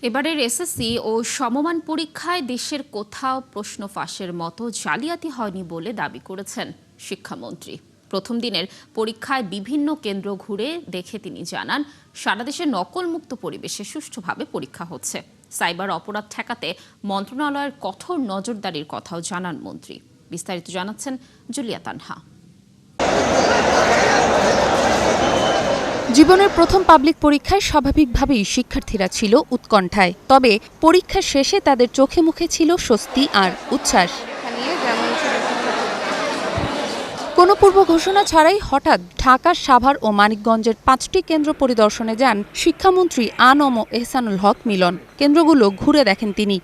এবারের এসএসসি ও সমমান পরীক্ষায় দেশের কোথাও প্রশ্ন ফাঁসের মতো জালিয়াতি হয়নি বলে দাবি করেছেন শিক্ষামন্ত্রী। প্রথম দিনের পরীক্ষায় বিভিন্ন কেন্দ্র ঘুরে দেখে তিনি জানান, সারা দেশে নকলমুক্ত পরিবেশে সুষ্ঠুভাবে পরীক্ষা হচ্ছে। সাইবার অপরাধ ঠেকাতে মন্ত্রণালয়ের কঠোর নজরদারির কথাও জানান মন্ত্রী। বিস্তারিত জানাচ্ছেন জুলিয়া তানহা। জীবনের প্রথম পাবলিক পরীক্ষায় স্বাভাবিকভাবেই শিক্ষার্থীরা ছিল উৎকণ্ঠায়। তবে পরীক্ষা শেষে তাদের চোখে মুখে ছিল স্বস্তি আর উচ্ছ্বাস। কোনো পূর্ব ঘোষণা ছাড়াই হঠাৎ ঢাকা, সাভার ও মানিকগঞ্জের 5টি কেন্দ্র পরিদর্শনে যান শিক্ষামন্ত্রী আ.ন.ম এহসানুল হক মিলন। কেন্দ্রগুলো ঘুরে দেখেন তিনি।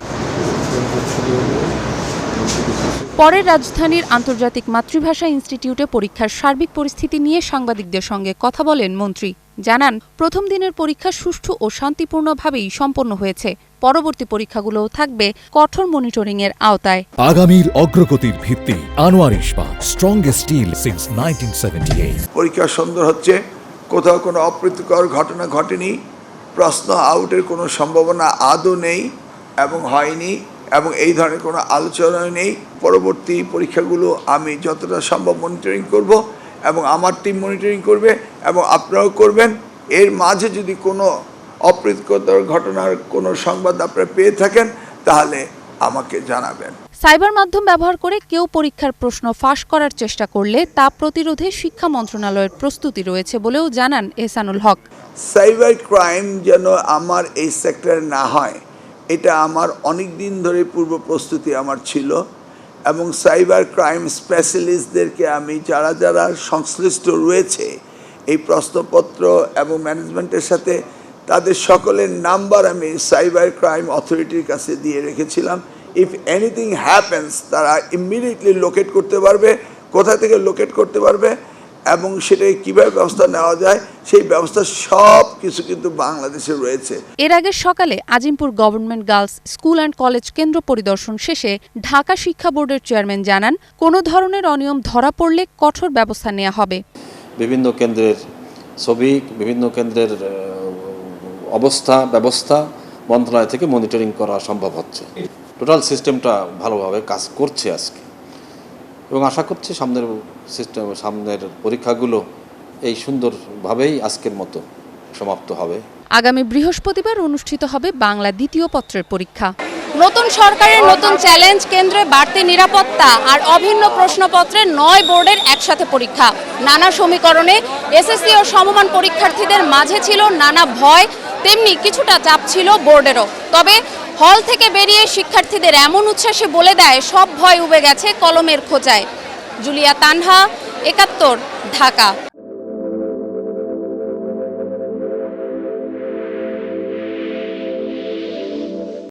পরে রাজধানীর আন্তর্জাতিক মাতৃভাষা ইনস্টিটিউটে পরীক্ষার সার্বিক পরিস্থিতি নিয়ে সাংবাদিকদের সঙ্গে কথা বলেন মন্ত্রী। জানান, প্রথম দিনের পরীক্ষা সুষ্ঠু ও শান্তিপূর্ণভাবেই সম্পন্ন হয়েছে। পরবর্তী পরীক্ষাগুলোও থাকবে কঠোর মনিটরিংয়ের আওতায়। আগামীর অগ্রগতির ভিত্তি আনোয়ার ইস্পাত, স্ট্রংগেস্ট স্টিল সিন্স 1978। পরীক্ষা সুন্দর হচ্ছে, কোথাও কোনো অপ্রীতিকর ঘটনা ঘটেনি, প্রশ্ন আউটের কোনো সম্ভাবনা আদৌ নেই এবং হয়নি, এবং এই ধরনের কোনো আলোচনা নেই। পরবর্তী পরীক্ষাগুলো আমি যতটা সম্ভব মনিটরিং করব এবং আমার টিম মনিটরিং করবে এবং আপনারাও করবেন। এর মাঝে যদি কোনো অপ্রীতিকর ঘটনার কোনো সংবাদ আপনারা পেয়ে থাকেন তাহলে আমাকে জানাবেন। সাইবার মাধ্যম ব্যবহার করে কেউ পরীক্ষার প্রশ্ন ফাঁস করার চেষ্টা করলে তা প্রতিরোধে শিক্ষা মন্ত্রণালয়ের প্রস্তুতি রয়েছে বলেও জানান এহসানুল হক। সাইবার ক্রাইম যেন আমার এই সেক্টরে না হয়, এটা আমার অনেক দিন ধরে পূর্ব প্রস্তুতি আমার ছিল, এবং সাইবার ক্রাইম স্পেশালিস্টদেরকে আমি যারা সংশ্লিষ্ট রয়েছে এই প্রশ্নপত্র এবং ম্যানেজমেন্টের সাথে, তাদের সকলের নাম্বার আমি সাইবার ক্রাইম অথরিটির কাছে দিয়ে রেখেছিলাম। ইফ এনিথিং হ্যাপেন্স তারা ইমিডিয়েটলি লোকেট করতে পারবে, কোথা থেকে লোকেট করতে পারবে এবং সেটাই কীভাবে ব্যবস্থা নেওয়া যায়, সেই ব্যবস্থা সব কিছু কিন্তু বাংলাদেশে রয়েছে। এর আগে সকালে Azimpur government girls school and college কেন্দ্র পরিদর্শন শেষে ঢাকা শিক্ষা বোর্ডের চেয়ারম্যান জানান, কোনো ধরনের অনিয়ম ধরা পড়লে কঠোর ব্যবস্থা নেওয়া হবে। বিভিন্ন কেন্দ্রের ছবি, বিভিন্ন কেন্দ্রের ব্যবস্থা মন্ত্রণালয় থেকে মনিটরিং করা সম্ভব হচ্ছে। টোটাল সিস্টেমটা ভালোভাবে কাজ করছে আজকে, এবং আশা করছি সামনের পরীক্ষাগুলো এই সুন্দরভাবেই আজকের মতো সমাপ্ত হবে। আগামী বৃহস্পতিবার অনুষ্ঠিত হবে বাংলা দ্বিতীয় পত্রের পরীক্ষা। নতুন সরকারের নতুন চ্যালেঞ্জ, কেন্দ্রে বাড়তি নিরাপত্তা আর অভিন্ন প্রশ্নপত্রের 9 বোর্ডের একসাথে পরীক্ষা। নানা সমীকরণে এসএসসি ও সমমান পরীক্ষার্থীদের মাঝে ছিল নানা ভয়, তেমনি কিছুটা চাপ ছিল বোর্ডেরও। তবে হল থেকে বেরিয়ে শিক্ষার্থীদের এমন উচ্ছ্বাসে বলে দেয় সব ভয় উবে গেছে কলমের খোঁচায়। জুলিয়া তানহা, 71, ঢাকা।